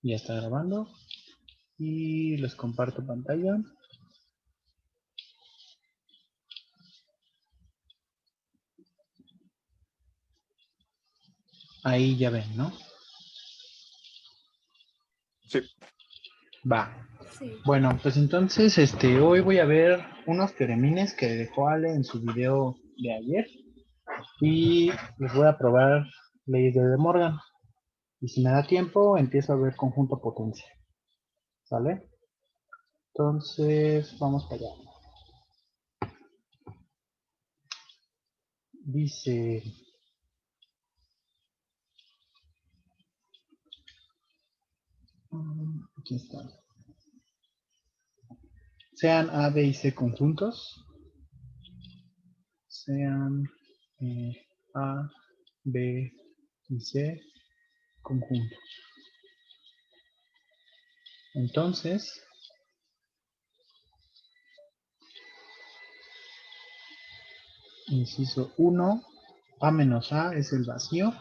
Ya está grabando. Y les comparto pantalla. Ahí ya ven, ¿no? Sí. Va. Sí. Bueno, pues entonces hoy voy a ver unos teoremines que dejó Ale en su video de ayer. Y les voy a probar leyes de De Morgan. Y si me da tiempo, empiezo a ver conjunto potencia. ¿Sale? Entonces, vamos para allá. Dice... Aquí está. Sean A, B y C conjuntos. Sean A, B y C conjuntos. Entonces, inciso 1, A menos A es el vacío.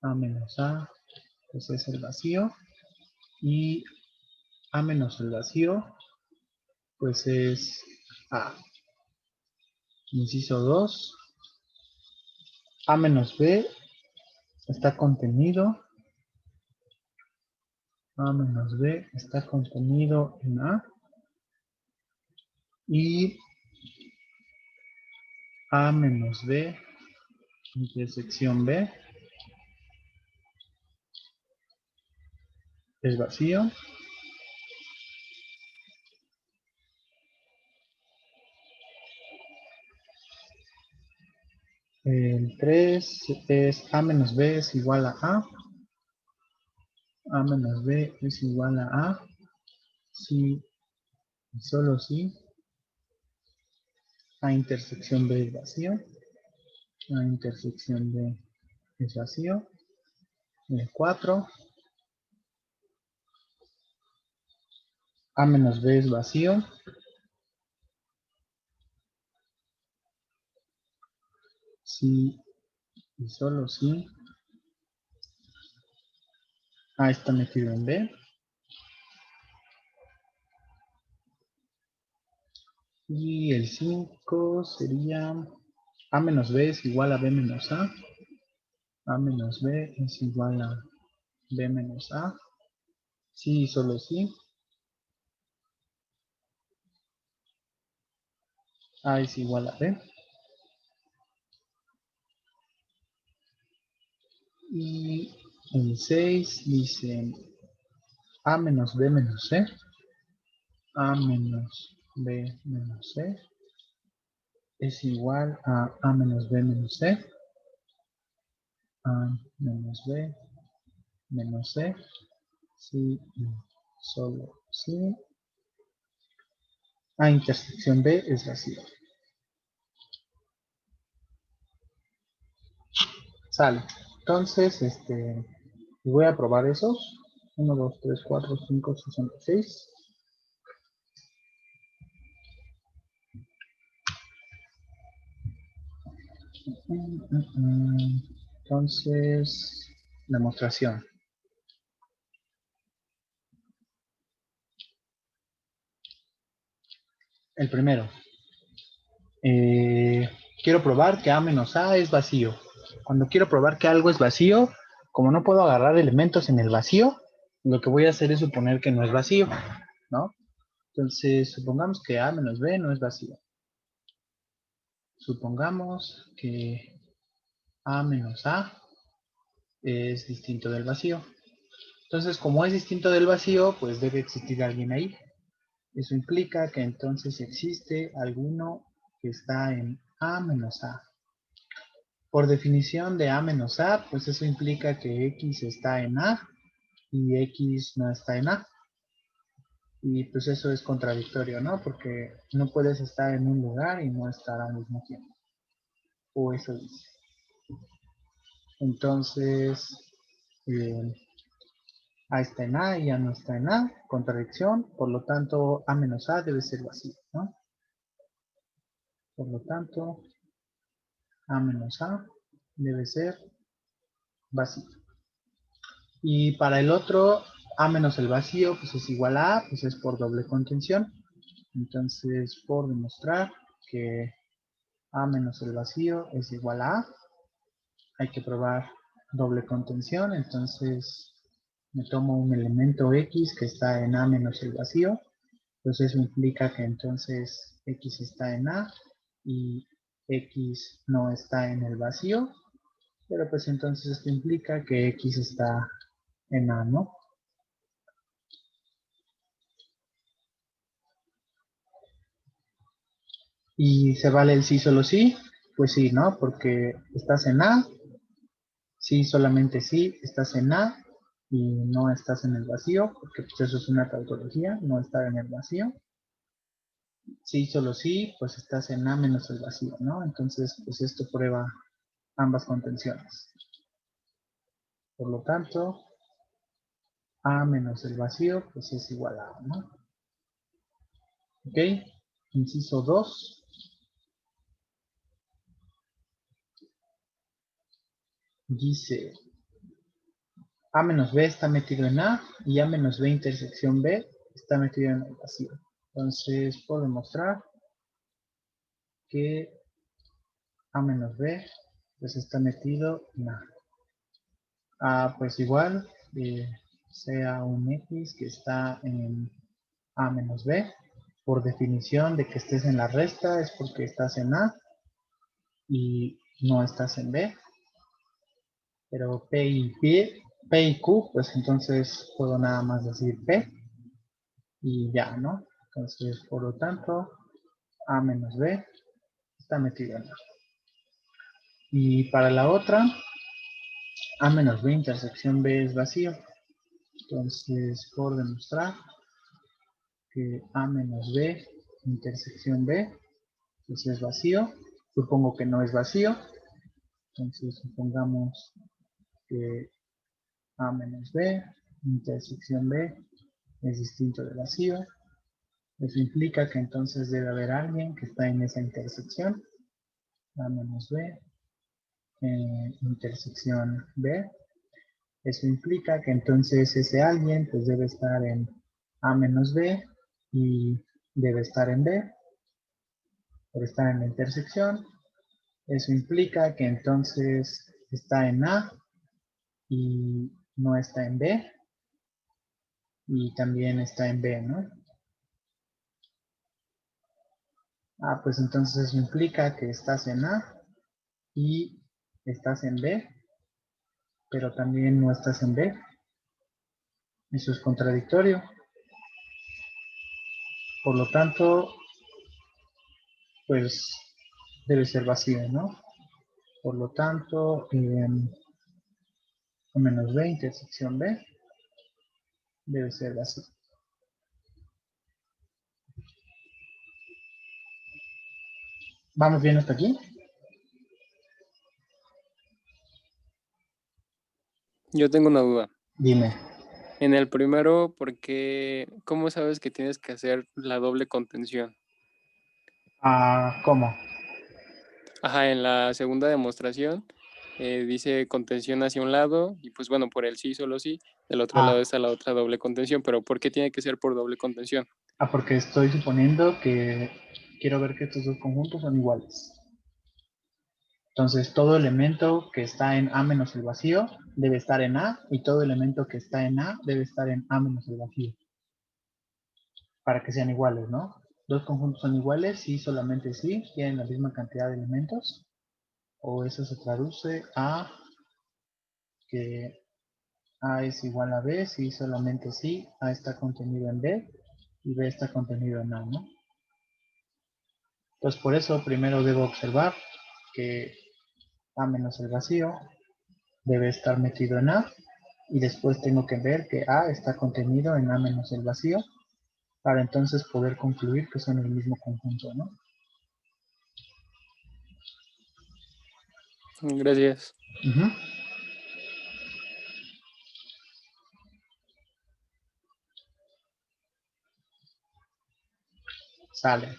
A menos A, pues es el vacío. Y A menos el vacío, pues es A. Inciso 2, A menos B está contenido. A menos B está contenido en A. Y A menos B intersección B es vacío. El 3 es A menos B es igual a A. A menos B es igual a A. Si y solo si A intersección B es vacío. A intersección B es vacío. El 4. A menos B es vacío. Si y solo si A está metido en B. Y el 5 sería A menos B es igual a B menos A. A menos B es igual a B menos A. Si y solo si A es igual a B. Y el 6 dice A menos B menos C. A menos B menos C es igual a A menos B menos C. A menos B menos C. Si y solo si A intersección B es vacío. Sale. Entonces, voy a probar esos. 1, 2, 3, 4, 5, 6. Entonces, demostración. El primero. Quiero probar que A menos A es vacío. Cuando quiero probar que algo es vacío, como no puedo agarrar elementos en el vacío, lo que voy a hacer es suponer que no es vacío, ¿no? Entonces, supongamos que A menos B no es vacío. Supongamos que A menos A es distinto del vacío. Entonces, como es distinto del vacío, pues debe existir alguien ahí. Eso implica que entonces existe alguno que está en A menos A. Por definición de A menos A, pues eso implica que X está en A y X no está en A. Y pues eso es contradictorio, ¿no? Porque no puedes estar en un lugar y no estar al mismo tiempo. O eso dice. Entonces, A está en A y A no está en A. Contradicción. Por lo tanto, A menos A debe ser vacío, ¿no? Por lo tanto, A menos A debe ser vacío. Y para el otro, A menos el vacío, pues es igual a A, pues es por doble contención. Entonces, por demostrar que A menos el vacío es igual a A, hay que probar doble contención. Entonces, me tomo un elemento X que está en A menos el vacío. Pues eso implica que entonces X está en A y X no está en el vacío. Pero pues entonces esto implica que X está en A, ¿no? ¿Y se vale el sí solo sí? Pues sí, ¿no? Porque estás en A, sí solamente sí, estás en A y no estás en el vacío, porque pues eso es una tautología, no estar en el vacío. Sí solo sí, pues estás en A menos el vacío, ¿no? Entonces, pues esto prueba ambas contenciones. Por lo tanto, A menos el vacío, pues es igual a A, ¿no? ¿Ok? Inciso 2. Dice, A menos B está metido en A y A menos B intersección B está metido en el vacío. Entonces, puedo demostrar que A menos B pues está metido en A. A pues igual, sea un X que está en A menos B. Por definición de que estés en la resta es porque estás en A y no estás en B. Pero P y Q, pues entonces puedo nada más decir P y ya, ¿no? Entonces, por lo tanto, A menos B está metido en A. Y para la otra, A menos B intersección B es vacío. Entonces, por demostrar que A menos B intersección B pues es vacío, supongo que no es vacío. Entonces, supongamos que A menos B intersección B es distinto de vacío. Eso implica que entonces debe haber alguien que está en esa intersección. A menos B, intersección B. Eso implica que entonces ese alguien pues debe estar en A menos B y debe estar en B, debe estar en la intersección. Eso implica que entonces está en A y no está en B y también está en B, ¿no? Pues entonces eso implica que estás en A y estás en B, pero también no estás en B. Eso es contradictorio. Por lo tanto, pues debe ser vacío, ¿no? Por lo tanto, A menos B intersección B debe ser vacío. ¿Vamos bien hasta aquí? Yo tengo una duda. Dime. En el primero, ¿cómo sabes que tienes que hacer la doble contención? ¿Cómo? Ajá, en la segunda demostración dice contención hacia un lado y pues bueno, por el sí, solo sí, del otro lado Ah, está la otra doble contención, pero ¿por qué tiene que ser por doble contención? Porque estoy suponiendo que quiero ver que estos dos conjuntos son iguales. Entonces, todo elemento que está en A menos el vacío debe estar en A y todo elemento que está en A debe estar en A menos el vacío. Para que sean iguales, ¿no? Dos conjuntos son iguales si solamente si tienen la misma cantidad de elementos. O eso se traduce a que A es igual a B si solamente si A está contenido en B y B está contenido en A, ¿no? Entonces por eso primero debo observar que A menos el vacío debe estar metido en A y después tengo que ver que A está contenido en A menos el vacío para entonces poder concluir que son el mismo conjunto, ¿no? Gracias. Ujú. Sale.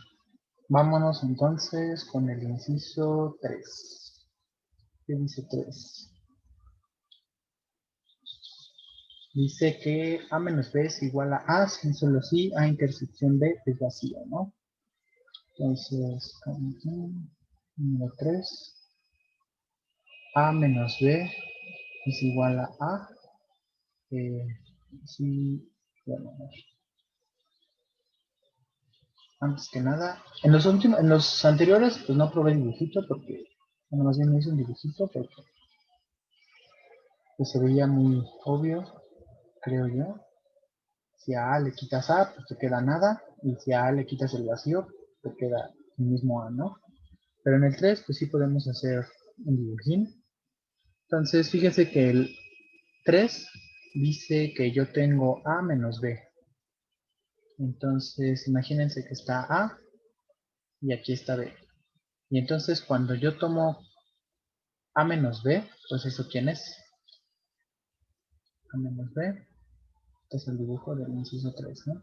Vámonos entonces con el inciso 3. ¿Qué dice 3? dice que A menos B es igual a A, sin solo si A intersección B es vacío, ¿no? Entonces, número 3, A menos B es igual a A. Sí, bueno, antes que nada, en los anteriores, pues no probé dibujito porque, bueno, más bien me hice un dibujito porque pues, se veía muy obvio, creo yo. Si a A le quitas A, pues te queda nada, y si a A le quitas el vacío, te queda el mismo A, ¿no? Pero en el 3, pues sí podemos hacer un dibujín. Entonces, fíjese que el 3 dice que yo tengo A menos B. Entonces, imagínense que está A y aquí está B. Y entonces, cuando yo tomo A menos B, pues eso, ¿quién es? A menos B. Este es el dibujo del inciso 3, ¿no?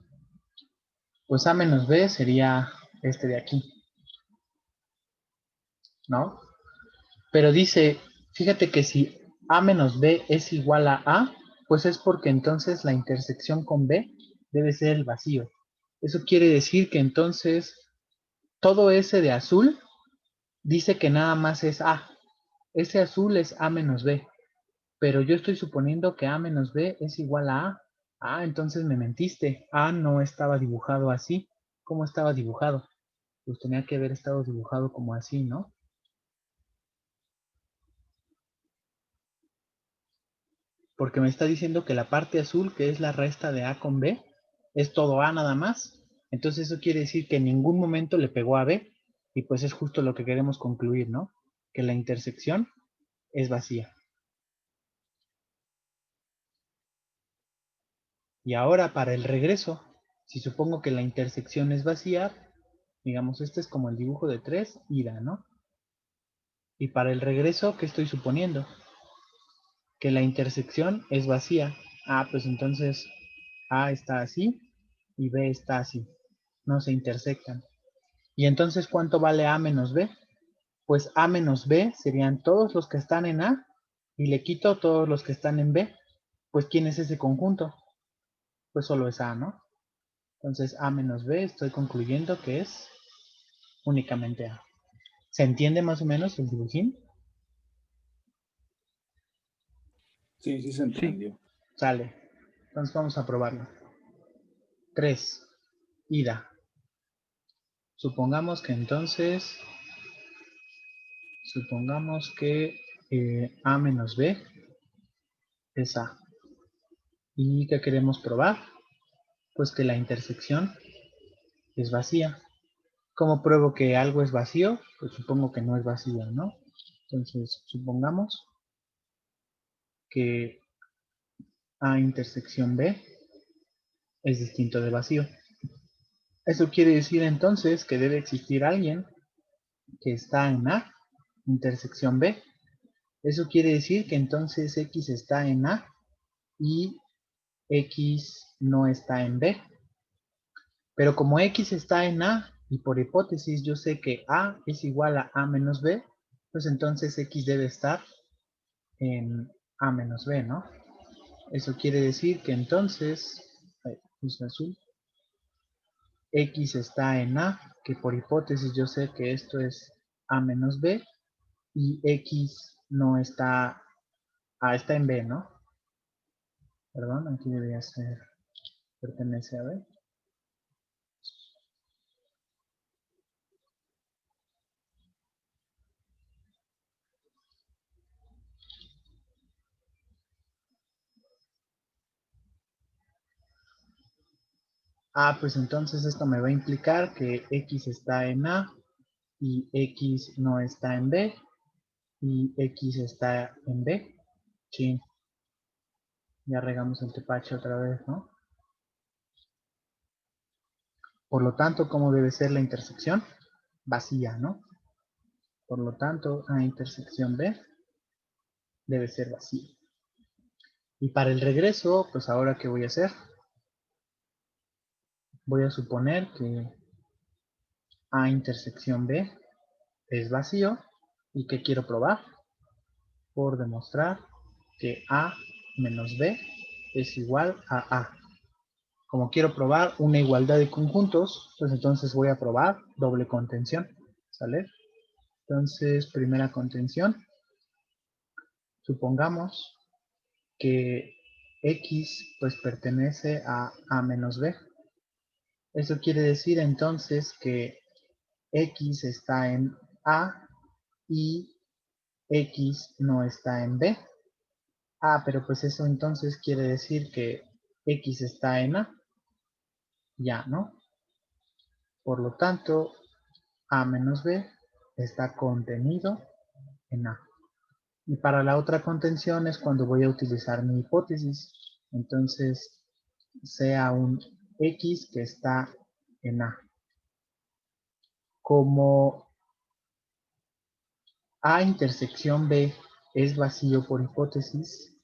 Pues A menos B sería este de aquí, ¿no? Pero dice, fíjate que si A menos B es igual a A, pues es porque entonces la intersección con B debe ser el vacío. Eso quiere decir que entonces todo ese de azul dice que nada más es A. Ese azul es A menos B. Pero yo estoy suponiendo que A menos B es igual a A. Ah, entonces me mentiste. A no estaba dibujado así. ¿Cómo estaba dibujado? Pues tenía que haber estado dibujado como así, ¿no? Porque me está diciendo que la parte azul, que es la resta de A con B, es todo A nada más. Entonces eso quiere decir que en ningún momento le pegó a B. Y pues es justo lo que queremos concluir, ¿no? Que la intersección es vacía. Y ahora para el regreso, si supongo que la intersección es vacía, digamos, este es como el dibujo de 3, ida, ¿no? Y para el regreso, ¿qué estoy suponiendo? Que la intersección es vacía. Ah, pues entonces A está así y B está así. No se intersectan. ¿Y entonces cuánto vale A menos B? Pues A menos B serían todos los que están en A y le quito todos los que están en B. Pues ¿quién es ese conjunto? Pues solo es A, ¿no? Entonces A menos B estoy concluyendo que es únicamente A. ¿Se entiende más o menos el dibujín? Sí, sí se Sí. entendió. Sale. Entonces vamos a probarlo. 3. Ida. Supongamos que entonces, A menos B es A. ¿Y qué queremos probar? Pues que la intersección es vacía. ¿Cómo pruebo que algo es vacío? Pues supongo que no es vacío, ¿no? Entonces, supongamos que A intersección B es distinto de vacío. Eso quiere decir entonces que debe existir alguien que está en A intersección B. Eso quiere decir que entonces X está en A y X no está en B. Pero como X está en A y por hipótesis yo sé que A es igual a A menos B, pues entonces X debe estar en A menos B, ¿no? Eso quiere decir que entonces, puse azul, X está en A, que por hipótesis yo sé que esto es A menos B, y X no está, está en B, ¿no? Perdón, aquí debería ser, pertenece a B. Ah, pues entonces esto me va a implicar que X está en A y X no está en B y X está en B. Sí, ya regamos el tepache otra vez, ¿no? Por lo tanto, ¿cómo debe ser la intersección? Vacía, ¿no? Por lo tanto, A intersección B debe ser vacía. Y para el regreso, pues ahora, ¿qué voy a hacer? Voy a suponer que A intersección B es vacío. ¿Y qué quiero probar? Por demostrar que A menos B es igual a A. Como quiero probar una igualdad de conjuntos, pues entonces voy a probar doble contención, ¿sale? Entonces, primera contención, supongamos que X pues pertenece a A menos B. Eso quiere decir entonces que X está en A y X no está en B. Ah, pero pues eso entonces quiere decir que X está en A. Ya, ¿no? Por lo tanto, A menos B está contenido en A. Y para la otra contención es cuando voy a utilizar mi hipótesis. Entonces, sea un X que está en A. Como A intersección B es vacío por hipótesis,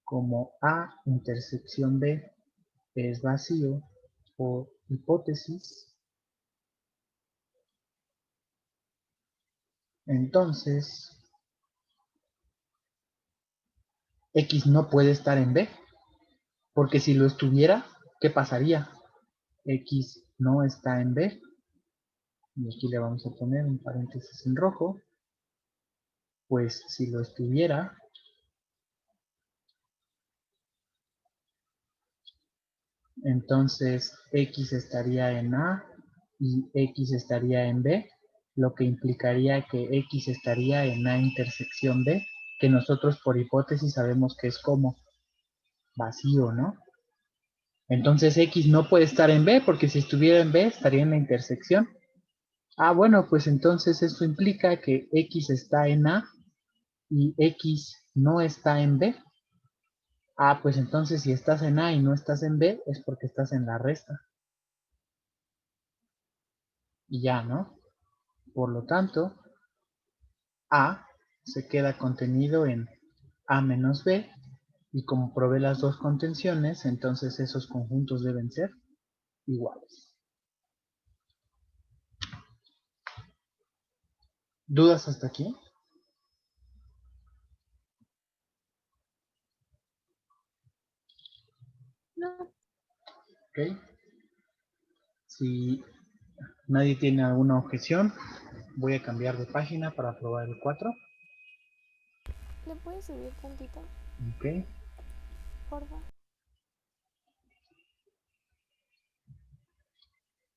como A intersección B es vacío por hipótesis, entonces X no puede estar en B, porque si lo estuviera, ¿qué pasaría? X no está en B, y aquí le vamos a poner un paréntesis en rojo, pues si lo estuviera, entonces X estaría en A y X estaría en B, lo que implicaría que X estaría en A intersección B, que nosotros por hipótesis sabemos que es como vacío, ¿no? Entonces X no puede estar en B, porque si estuviera en B estaría en la intersección. Ah, bueno, pues entonces eso implica que X está en A y X no está en B. Ah, pues entonces si estás en A y no estás en B es porque estás en la resta. Y ya, ¿no? Por lo tanto, A se queda contenido en A menos B y como probé las dos contenciones, entonces esos conjuntos deben ser iguales. ¿Dudas hasta aquí? No, Ok. Si nadie tiene alguna objeción, voy a cambiar de página para probar el 4. ¿le puedes subir tantito, Ok. porfa?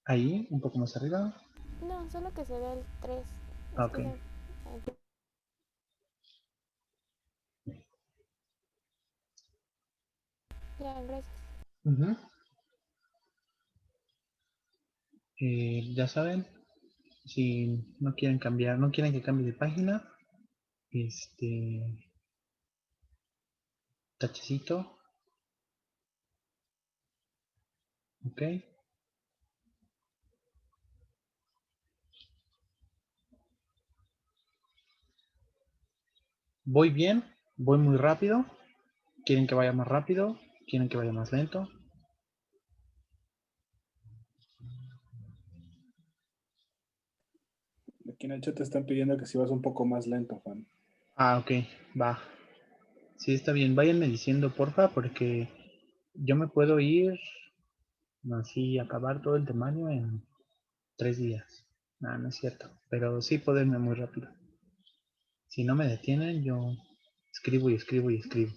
Ahí, un poco más arriba. No, solo que se vea el 3. Es Ok. que ya, gracias. Ujú. Ya saben, si no quieren cambiar, no quieren que cambie de página, tachecito, ok. Voy bien, voy muy rápido. ¿Quieren que vaya más rápido? ¿Quieren que vaya más lento? Aquí en el chat te están pidiendo que si vas un poco más lento, Juan. Ah, ok, va. Sí, está bien. Váyanme diciendo, porfa, porque yo me puedo ir así, acabar todo el temario en 3 días. No, no es cierto. Pero sí puedo irme muy rápido. Si no me detienen, yo escribo y escribo y escribo.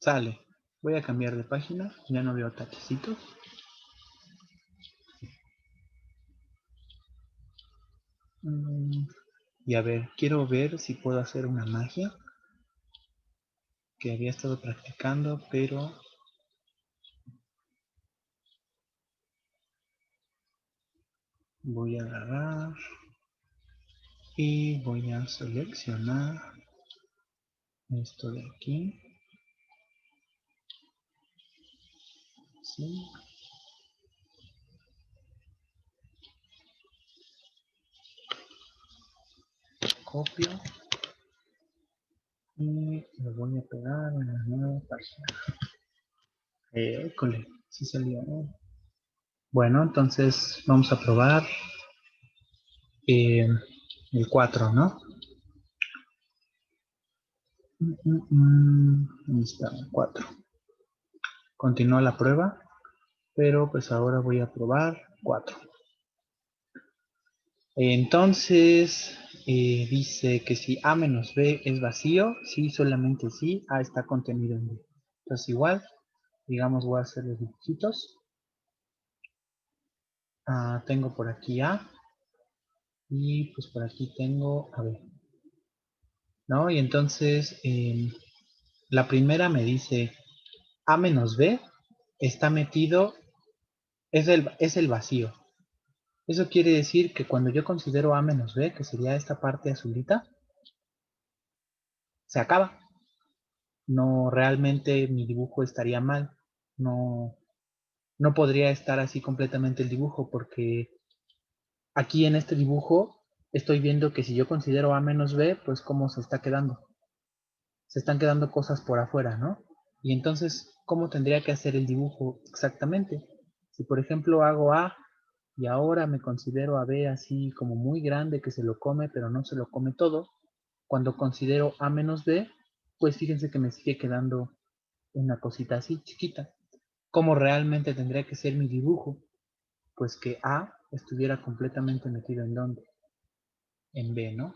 Sale. Voy a cambiar de página. Ya no veo tachecitos. Y a ver, quiero ver si puedo hacer una magia que había estado practicando, pero voy a agarrar y voy a seleccionar esto de aquí. Sí. Copio. Y lo voy a pegar en la nueva página. École, sí salió. Bueno, entonces vamos a probar el 4, ¿no? Ahí está, el 4. Continúa la prueba, pero pues ahora voy a probar 4. Entonces, dice que si A menos B es vacío, sí, solamente sí, A está contenido en B. Entonces igual, digamos, voy a hacer los dibujitos. Tengo por aquí A y pues por aquí tengo a B, ¿no? Y entonces, la primera me dice A menos B está metido, es el vacío. Eso quiere decir que cuando yo considero A menos B, que sería esta parte azulita, se acaba. No, realmente mi dibujo estaría mal. No, no podría estar así completamente el dibujo porque aquí en este dibujo estoy viendo que si yo considero A menos B, pues cómo se está quedando. Se están quedando cosas por afuera, ¿no? Y entonces, ¿cómo tendría que hacer el dibujo exactamente? Si por ejemplo hago A y ahora me considero a B así como muy grande que se lo come, pero no se lo come todo, cuando considero A menos B, pues fíjense que me sigue quedando una cosita así chiquita. ¿Cómo realmente tendría que ser mi dibujo? Pues que A estuviera completamente metido en ¿dónde? En B, ¿no?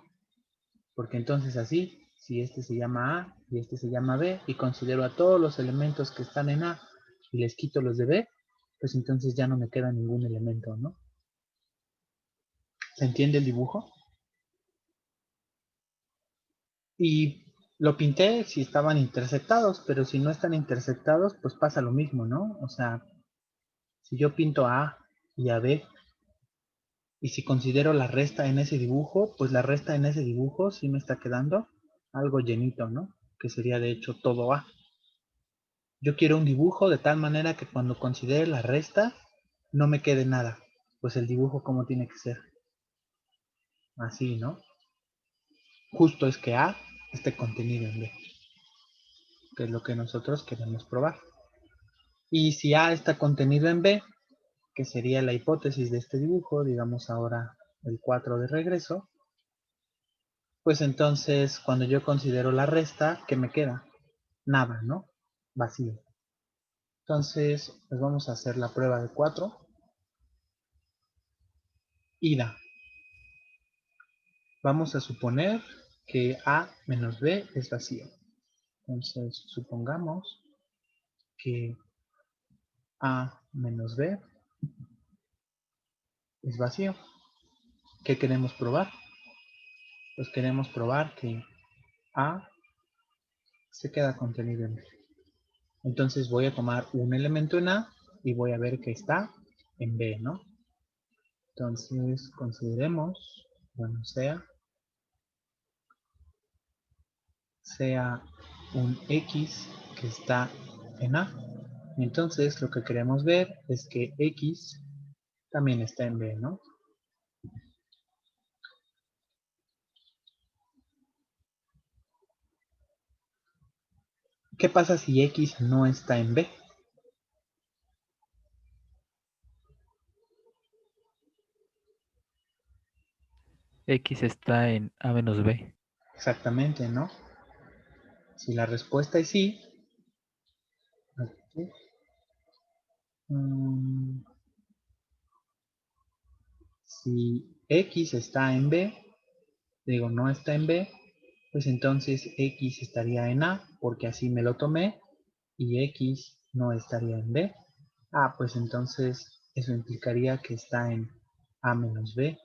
Porque entonces así, si este se llama A y este se llama B y considero a todos los elementos que están en A y les quito los de B, pues entonces ya no me queda ningún elemento, ¿no? ¿Se entiende el dibujo? Y lo pinté si estaban intersectados, pero si no están intersectados, pues pasa lo mismo, ¿no? O sea, si yo pinto a A y a B, y si considero la resta en ese dibujo, pues la resta en ese dibujo sí me está quedando algo llenito, ¿no? Que sería de hecho todo A. Yo quiero un dibujo de tal manera que cuando considere la resta, no me quede nada. Pues el dibujo como tiene que ser. Así, ¿no? Justo es que A esté contenido en B, que es lo que nosotros queremos probar. Y si A está contenido en B, que sería la hipótesis de este dibujo, digamos ahora el 4 de regreso, pues entonces cuando yo considero la resta, ¿qué me queda? Nada, ¿no? Vacío. Entonces, pues vamos a hacer la prueba de 4. Ida. Vamos a suponer que A menos B es vacío. Entonces, supongamos que A menos B es vacío. ¿Qué queremos probar? Pues queremos probar que A se queda contenido en B. Entonces voy a tomar un elemento en A y voy a ver que está en B, ¿no? Entonces consideremos, bueno, sea un X que está en A. Entonces lo que queremos ver es que X también está en B, ¿no? ¿Qué pasa si X no está en B? X está en A menos B. Exactamente, ¿no? Si la respuesta es sí, aquí, si X está en B, digo no está en B, pues entonces X estaría en A, porque así me lo tomé, y X no estaría en B. Pues entonces eso implicaría que está en A menos B,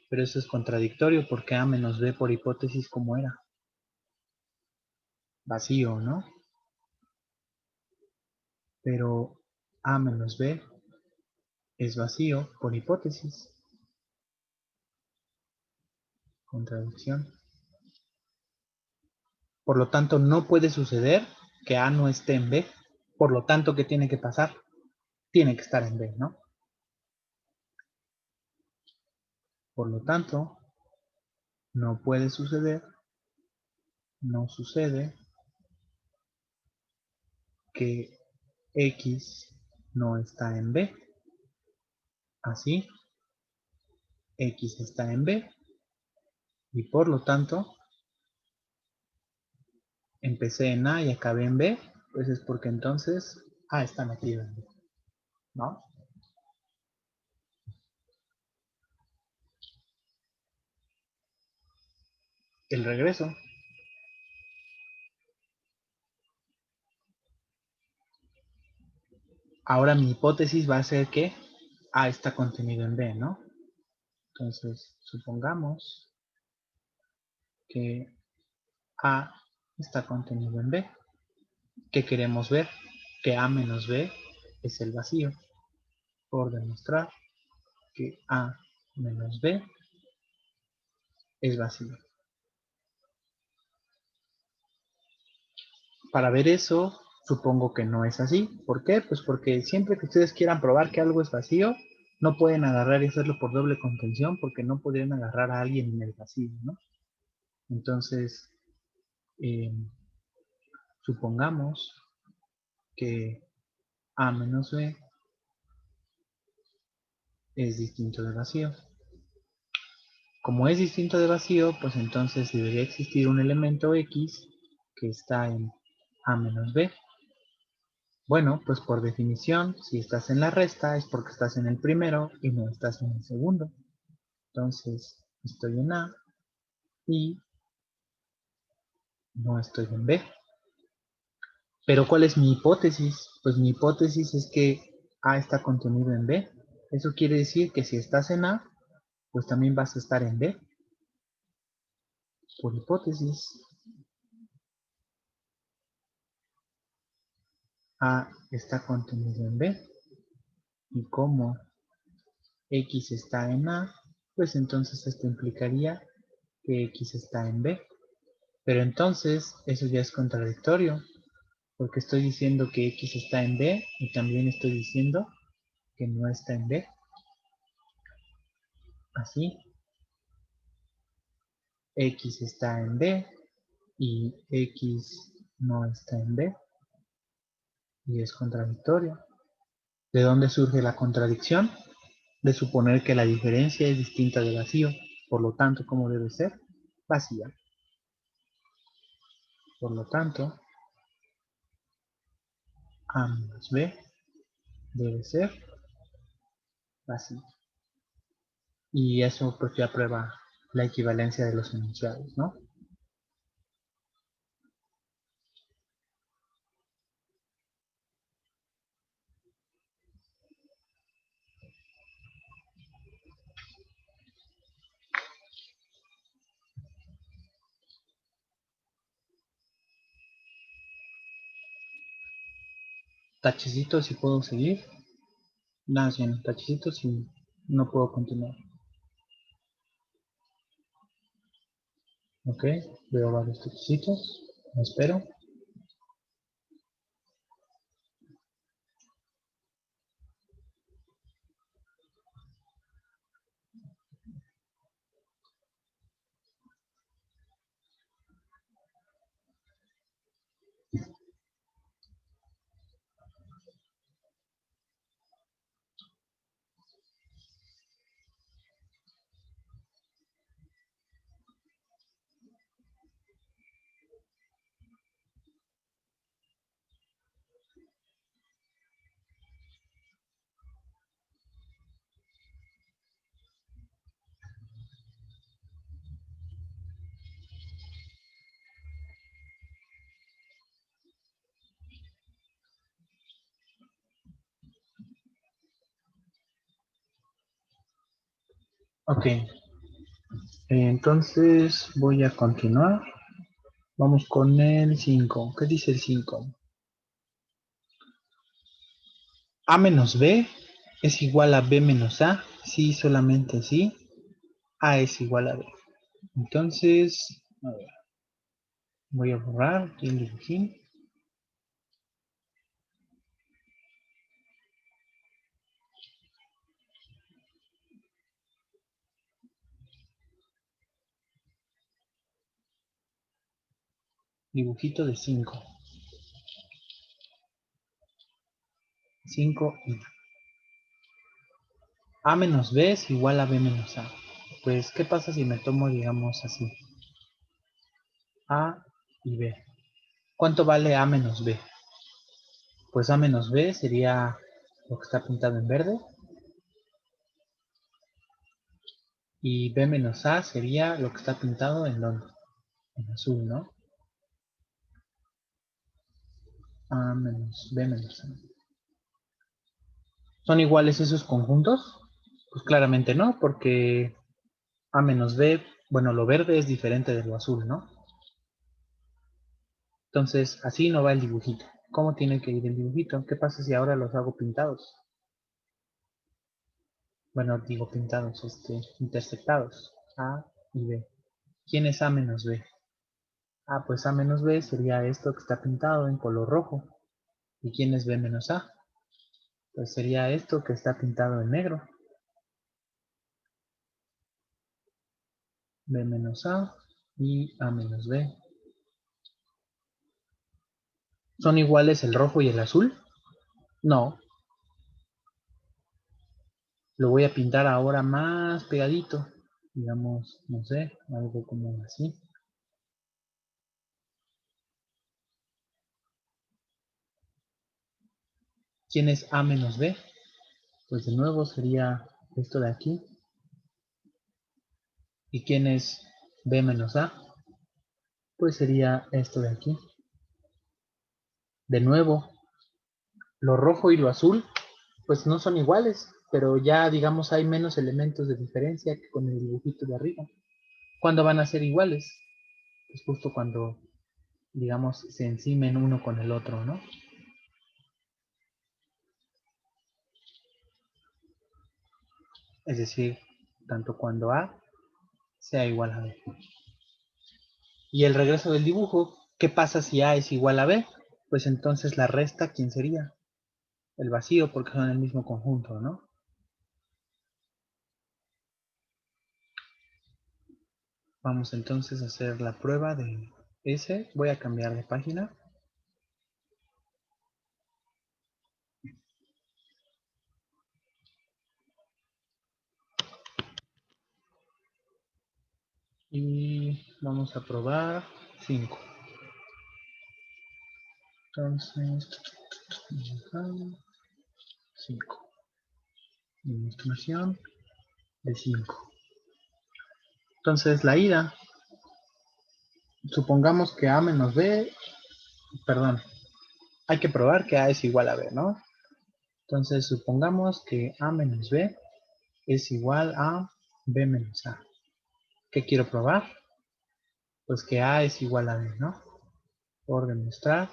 pero eso es contradictorio porque A menos B por hipótesis como era. Vacío, ¿no? Pero A menos B es vacío por hipótesis. Contradicción. Por lo tanto, no puede suceder que A no esté en B. Por lo tanto, ¿qué tiene que pasar? Tiene que estar en B, ¿no? Por lo tanto, no puede suceder, no sucede que X no está en B. Así, X está en B y por lo tanto, empecé en A y acabé en B, pues es porque entonces A está metido en B, ¿no? El regreso. Ahora mi hipótesis va a ser que A está contenido en B, ¿no? Entonces, supongamos que A está contenido en B. ¿Qué queremos ver? Que A menos B es el vacío. Por demostrar que A menos B es vacío. Para ver eso, supongo que no es así. ¿Por qué? Pues porque siempre que ustedes quieran probar que algo es vacío, no pueden agarrar y hacerlo por doble contención porque no podrían agarrar a alguien en el vacío, ¿no? Entonces, supongamos que A menos B es distinto de vacío. Como es distinto de vacío, pues entonces debería existir un elemento X que está en A menos B. Bueno, pues por definición, si estás en la resta es porque estás en el primero y no estás en el segundo. Entonces, estoy en A y no estoy en B. Pero ¿cuál es mi hipótesis? Pues mi hipótesis es que A está contenido en B. Eso quiere decir que si estás en A, pues también vas a estar en B. Por hipótesis, A está contenido en B. Y como X está en A, pues entonces esto implicaría que X está en B. Pero entonces eso ya es contradictorio, porque estoy diciendo que X está en B y también estoy diciendo que no está en B. Así, X está en B y X no está en B. Y es contradictorio. ¿De dónde surge la contradicción? De suponer que la diferencia es distinta del vacío. Por lo tanto, ¿cómo debe ser? Vacía. Por lo tanto, A menos B debe ser vacío. Y eso pues ya prueba la equivalencia de los enunciados, ¿no? Tachecitos si puedo seguir. Nada, bien, tachecitos si no puedo continuar. Ok, veo varios tachecitos. Espero. Ok, entonces voy a continuar. Vamos con el 5. ¿Qué dice el 5? A menos B es igual a B menos A. Sí, solamente sí. A es igual a B. Entonces, a ver. Voy a borrar aquí el dibujín. Dibujito de 5. 5 y A menos B es igual a B menos A. Pues, ¿qué pasa si me tomo, digamos, así? A y B. ¿Cuánto vale A menos B? Pues A menos B sería lo que está pintado en verde. Y B menos A sería lo que está pintado en ¿dónde? En azul, ¿no? A menos B menos A. ¿Son iguales esos conjuntos? Pues claramente no, porque A menos B, bueno, lo verde es diferente de lo azul, ¿no? Entonces, así no va el dibujito. ¿Cómo tiene que ir el dibujito? ¿Qué pasa si ahora los hago pintados? Bueno, digo pintados, intersectados. A y B. ¿Quién es A menos B? Ah, pues A menos B sería esto que está pintado en color rojo. ¿Y quién es B menos A? Pues sería esto que está pintado en negro. B menos A y A menos B. ¿Son iguales el rojo y el azul? No. Lo voy a pintar ahora más pegadito. Digamos, no sé, algo como así. ¿Quién es A menos B? Pues de nuevo sería esto de aquí. ¿Y quién es B menos A? Pues sería esto de aquí. De nuevo, lo rojo y lo azul, pues no son iguales, pero ya digamos hay menos elementos de diferencia que con el dibujito de arriba. ¿Cuándo van a ser iguales? Pues justo cuando, digamos, se encimen uno con el otro, ¿no? Es decir, tanto cuando A sea igual a B. Y el regreso del dibujo, ¿qué pasa si A es igual a B? Pues entonces la resta, ¿quién sería? El vacío, porque son el mismo conjunto, ¿no? Vamos entonces a hacer la prueba de ese. Voy a cambiar de página. Y vamos a probar 5. Entonces, 5. Demostración de 5. Entonces, la ida, supongamos que A menos B, perdón, hay que probar que A es igual a B, ¿no? Entonces, supongamos que A menos B es igual a B menos A. ¿Qué quiero probar? Pues que A es igual a B, ¿no? Por demostrar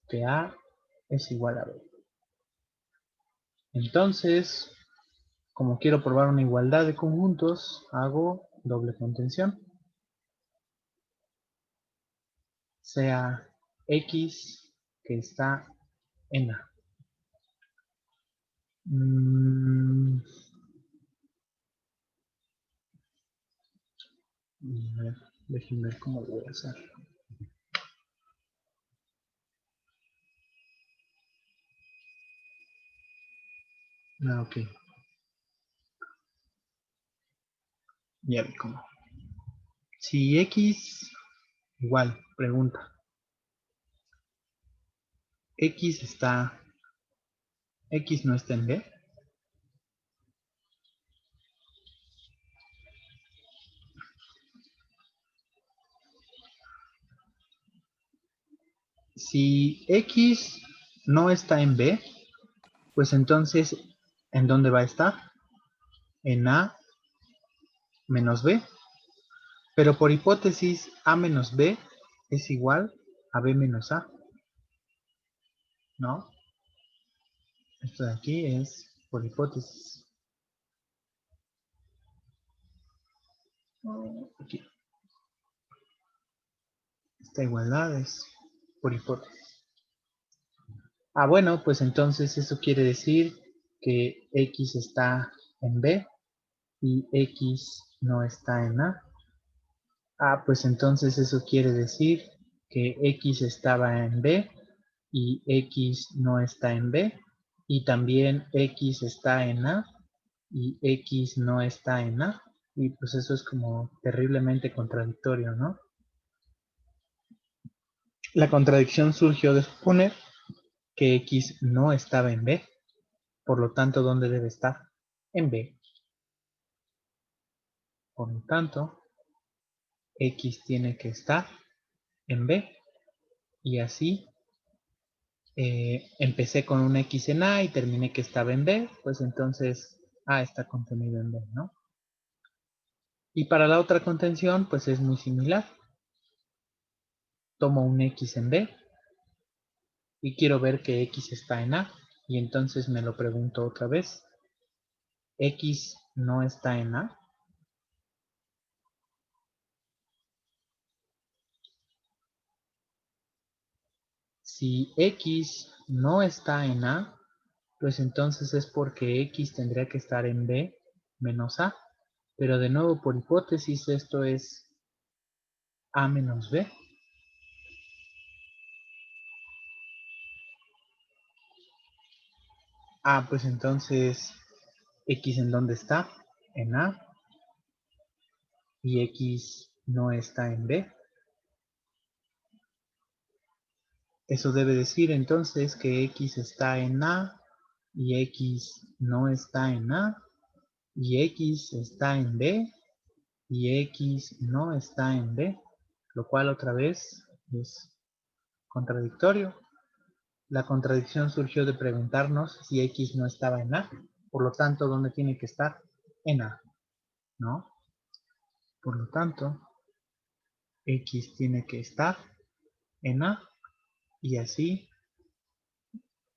que A es igual a B. Entonces, como quiero probar una igualdad de conjuntos, hago doble contención. Sea X que está en A. A ver, déjenme ver cómo lo voy a hacer. Ah, ok. Ya vi cómo. Si X igual, pregunta. X no está en B. Si X no está en B, pues entonces, ¿en dónde va a estar? En A menos B. Pero por hipótesis, A menos B es igual a B menos A. ¿No? Esto de aquí es por hipótesis. Aquí. Esta igualdad es por hipótesis. Bueno, pues entonces eso quiere decir que X está en B y X no está en A. Pues entonces eso quiere decir que X estaba en B y X no está en B. Y también X está en A y X no está en A. Y pues eso es como terriblemente contradictorio, ¿no? La contradicción surgió de suponer que X no estaba en B. Por lo tanto, ¿dónde debe estar? En B. Por lo tanto, X tiene que estar en B. Y así empecé con un X en A y terminé que estaba en B. Pues entonces A está contenido en B, ¿no? Y para la otra contención, pues es muy similar. Tomo un X en B y quiero ver que X está en A. Y entonces me lo pregunto otra vez. ¿X no está en A? Si X no está en A, pues entonces es porque X tendría que estar en B menos A. Pero de nuevo, por hipótesis, esto es A menos B. Pues entonces, X en dónde está? En A. Y X no está en B. Eso debe decir entonces que X está en A y X no está en A y X está en B y X no está en B, lo cual otra vez es contradictorio. La contradicción surgió de preguntarnos si X no estaba en A, por lo tanto, ¿dónde tiene que estar? En A, ¿no? Por lo tanto, X tiene que estar en A y así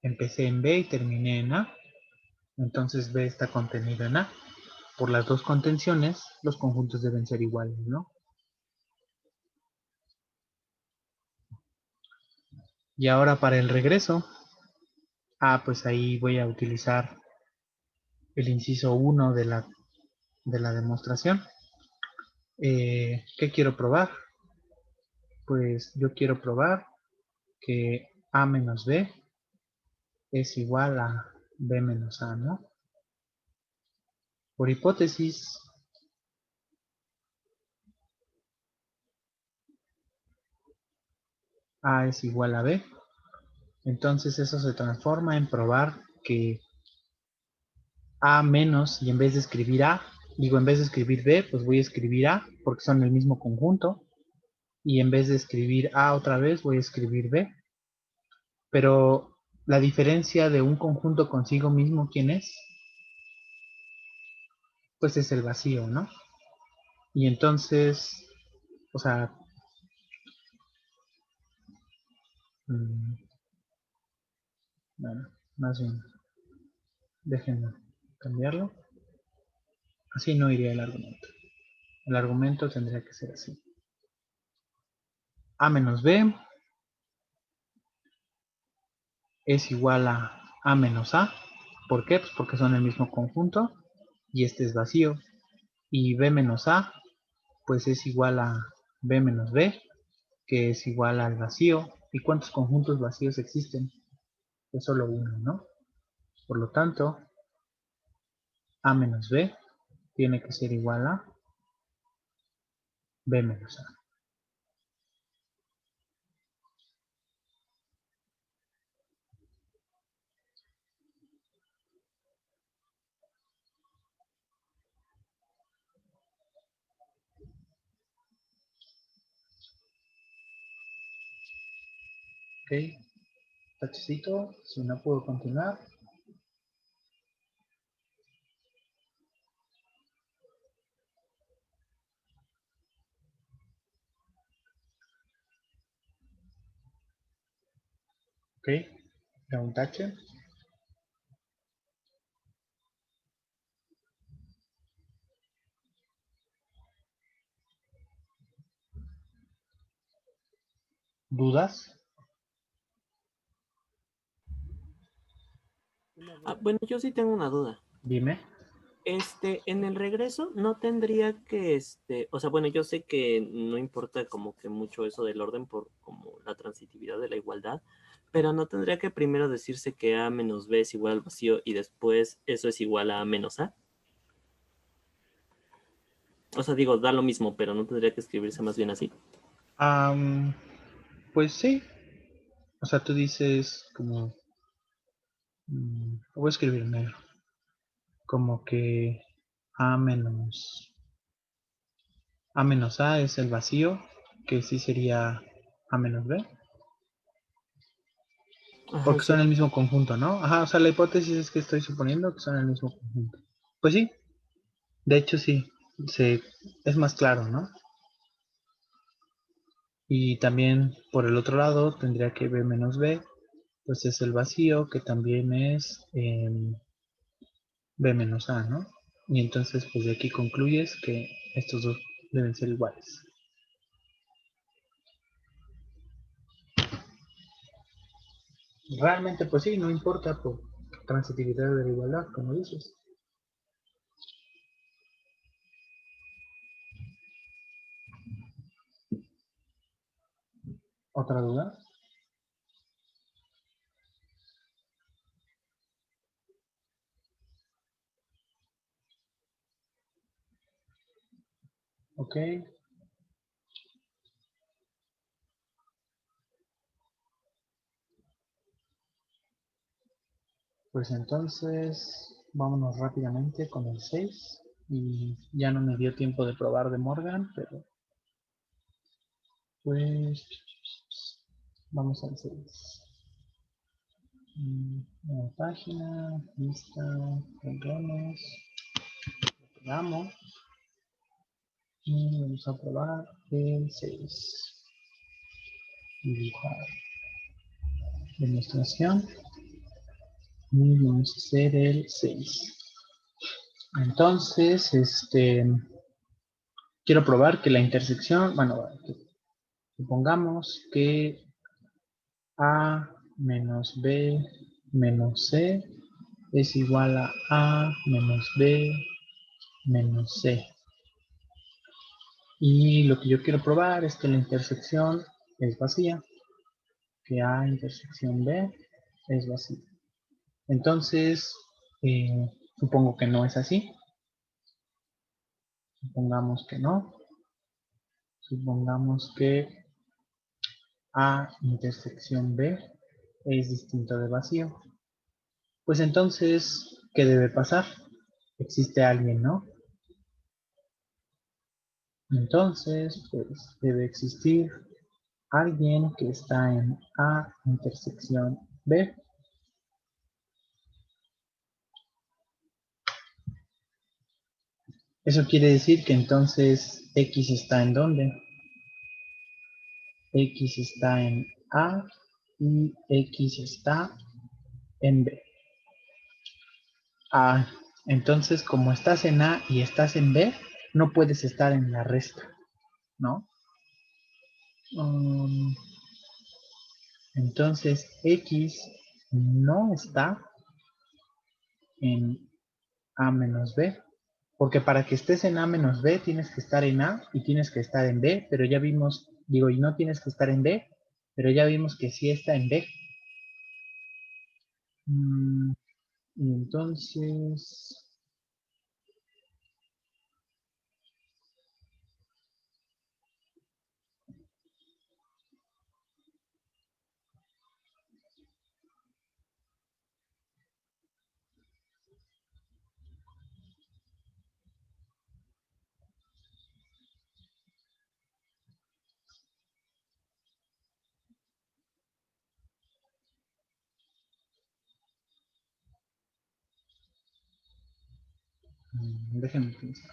empecé en B y terminé en A, entonces B está contenido en A. Por las dos contenciones, los conjuntos deben ser iguales, ¿no? Y ahora para el regreso, pues ahí voy a utilizar el inciso 1 de la demostración. ¿Qué quiero probar? Pues yo quiero probar que A menos B es igual a B menos A, ¿no? Por hipótesis, A es igual a B. Entonces eso se transforma en probar que A menos, y en vez de escribir A, en vez de escribir B, pues voy a escribir A, porque son el mismo conjunto. Y en vez de escribir A otra vez, voy a escribir B. Pero la diferencia de un conjunto consigo mismo, ¿quién es? Pues es el vacío, ¿no? Y entonces, o sea, bueno, más bien, déjenme cambiarlo. Así no iría el argumento. El argumento tendría que ser así. A menos B es igual a A menos A. ¿Por qué? Pues porque son el mismo conjunto y este es vacío. Y B menos A, pues es igual a B menos B, que es igual al vacío. ¿Y cuántos conjuntos vacíos existen? Pues solo uno, ¿no? Por lo tanto, A menos B tiene que ser igual a B menos A. Ok, tachecito, si no puedo continuar. Ok, da un tache. ¿Dudas? Bueno, yo sí tengo una duda. Dime. En el regreso no tendría que, o sea, bueno, yo sé que no importa como que mucho eso del orden por como la transitividad de la igualdad, pero no tendría que primero decirse que A menos B es igual al vacío y después eso es igual a A menos A. O sea, digo, da lo mismo, pero no tendría que escribirse más bien así. Pues sí. O sea, tú dices como... voy a escribir en negro. Como que A menos A es el vacío, que sí sería A menos B. Ajá, Porque sí. son el mismo conjunto, ¿no? Ajá, o sea, la hipótesis es que estoy suponiendo que son el mismo conjunto. Pues sí, de hecho sí, es más claro, ¿no? Y también por el otro lado tendría que B menos B, pues es el vacío, que también es B menos A, ¿no? Y entonces pues de aquí concluyes que estos dos deben ser iguales. Realmente pues sí, no importa por transitividad de la igualdad, como dices. ¿Otra duda? Ok. Pues entonces vámonos rápidamente con el 6. Y ya no me dio tiempo de probar de Morgan, pero pues vamos al 6. Nueva página, lista, renglones, pegamos y vamos a probar el 6. Dibujar demostración y vamos a hacer el 6. Entonces, quiero probar que la intersección, bueno, supongamos que A menos B menos C es igual a A menos B menos C. Y lo que yo quiero probar es que la intersección es vacía, que A intersección B es vacía. Entonces, supongo que no es así. Supongamos que no. Supongamos que A intersección B es distinto de vacío. Pues entonces, ¿qué debe pasar? Existe alguien, ¿no? Entonces, pues debe existir alguien que está en A intersección B. Eso quiere decir que entonces X está en ¿dónde? X está en A y X está en B. Ah, entonces como estás en A y estás en B, no puedes estar en la resta, ¿no? Entonces X no está en A menos B, porque para que estés en A menos B tienes que estar en A y tienes que estar en B, pero ya vimos, digo, y no tienes que estar en B, pero ya vimos que sí está en B. Y entonces, déjenme pensar.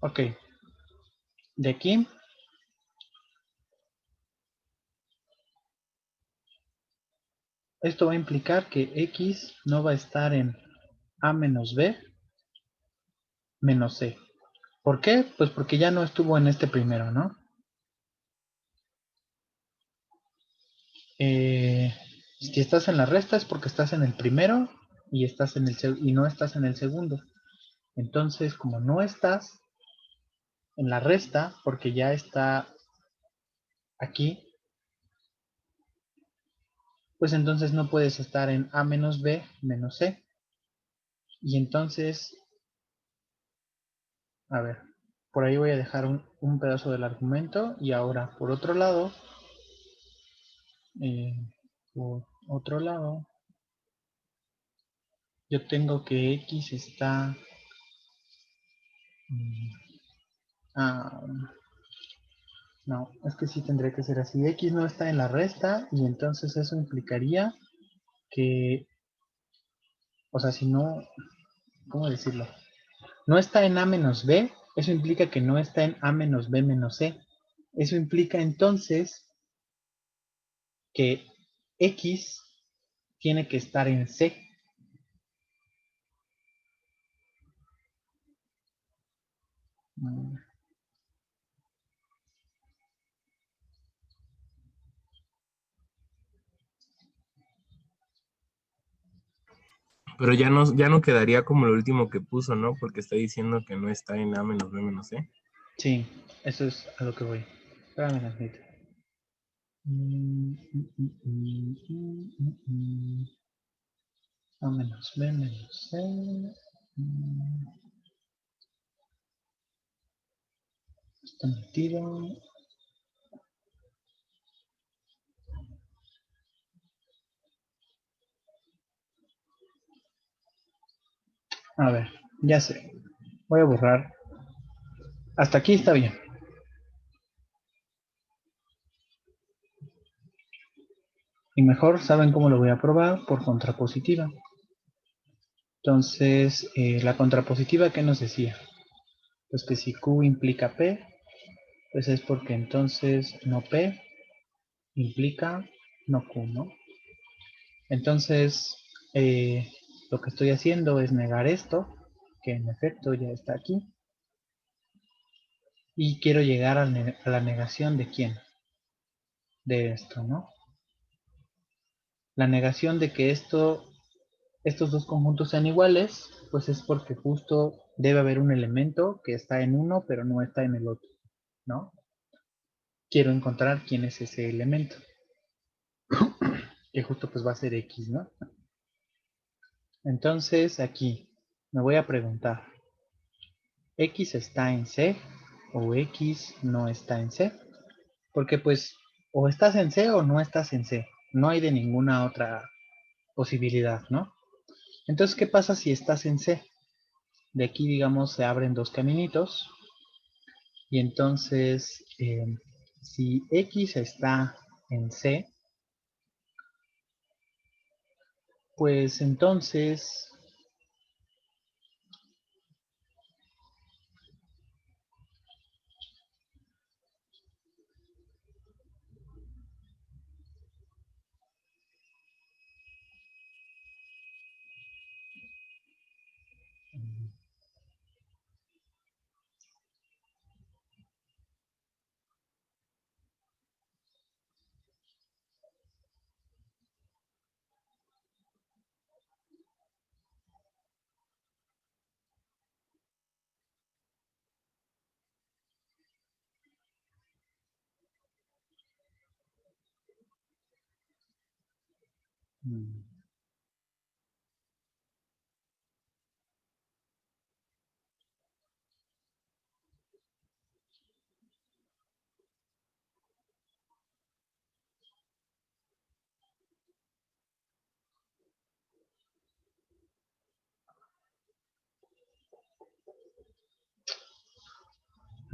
Ok. De aquí. Esto va a implicar que X no va a estar en A menos B menos C. ¿Por qué? Pues porque ya no estuvo en este primero, ¿no? Si estás en la resta es porque estás en el primero y, y no estás en el segundo. Entonces, como no estás en la resta, porque ya está aquí, pues entonces no puedes estar en A menos B menos C. Y entonces, a ver, por ahí voy a dejar un pedazo del argumento. Y ahora, por otro lado, yo tengo que X está... no, es que sí tendría que ser así. X no está en la resta y entonces eso implicaría que, o sea, si no, ¿cómo decirlo? No está en A menos B, eso implica que no está en A menos B menos C. Eso implica entonces que X tiene que estar en C. Pero ya no quedaría como lo último que puso, ¿no? Porque está diciendo que no está en A menos B menos C. Sí, eso es a lo que voy. Espérame tantito. A menos B menos C. Está metido. A ver, ya sé. Voy a borrar. Hasta aquí está bien. Y mejor saben cómo lo voy a probar por contrapositiva. Entonces, la contrapositiva, ¿qué nos decía? Pues que si Q implica P, pues es porque entonces no P implica no Q, ¿no? Entonces, lo que estoy haciendo es negar esto, que en efecto ya está aquí. Y quiero llegar a la negación de quién? De esto, ¿no? La negación de que estos dos conjuntos sean iguales, pues es porque justo debe haber un elemento que está en uno, pero no está en el otro, ¿no? Quiero encontrar quién es ese elemento. Que justo pues va a ser X, ¿no? Entonces aquí me voy a preguntar, ¿X está en C o X no está en C? Porque pues o estás en C o no estás en C. No hay de ninguna otra posibilidad, ¿no? Entonces, ¿qué pasa si estás en C? De aquí, digamos, se abren dos caminitos. Y entonces, si X está en C, pues entonces...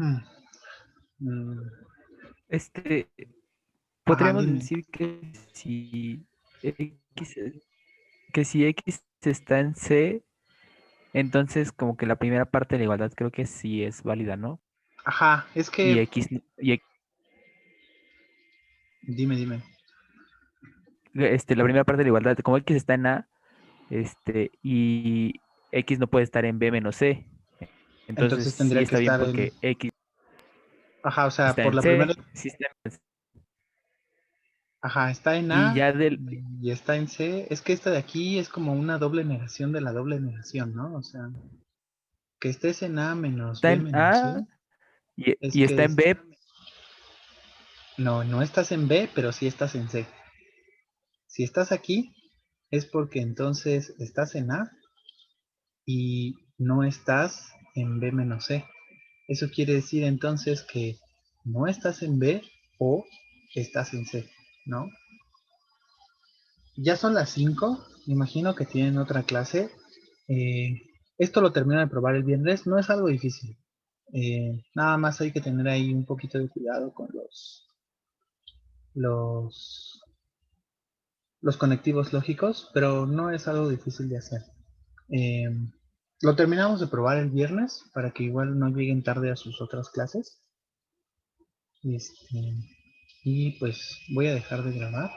Ajá, Podríamos dime. decir X, que si X está en C, Entonces, como que la primera parte de la igualdad creo que sí es válida, ¿no? Ajá, es Y que... X, y Dime. la primera parte de la igualdad, como X está en A, y X no puede estar en B menos C. Entonces Entonces sí tendría que está bien estar porque X Ajá, o sea, está por en la primera... C, sí está en C. Ajá, está en Y A ya del, y está en C. Es que esta de aquí es como una doble negación de la doble negación, ¿no? O sea, que estés en A menos está B en menos A C es y está que en B. no, no estás en B, pero sí estás en C. Si estás aquí es porque entonces estás en A y no estás en B menos C. Eso quiere decir entonces que no estás en B o estás en C, ¿no? Ya son las 5, imagino que tienen otra clase. Eh, Esto lo termino de probar el viernes, no es algo difícil. Nada más hay que tener ahí un poquito de cuidado con los, los conectivos lógicos, pero no es algo difícil de hacer. Eh, lo terminamos de probar el viernes para que igual no lleguen tarde a sus otras clases. Y pues voy a dejar de grabar.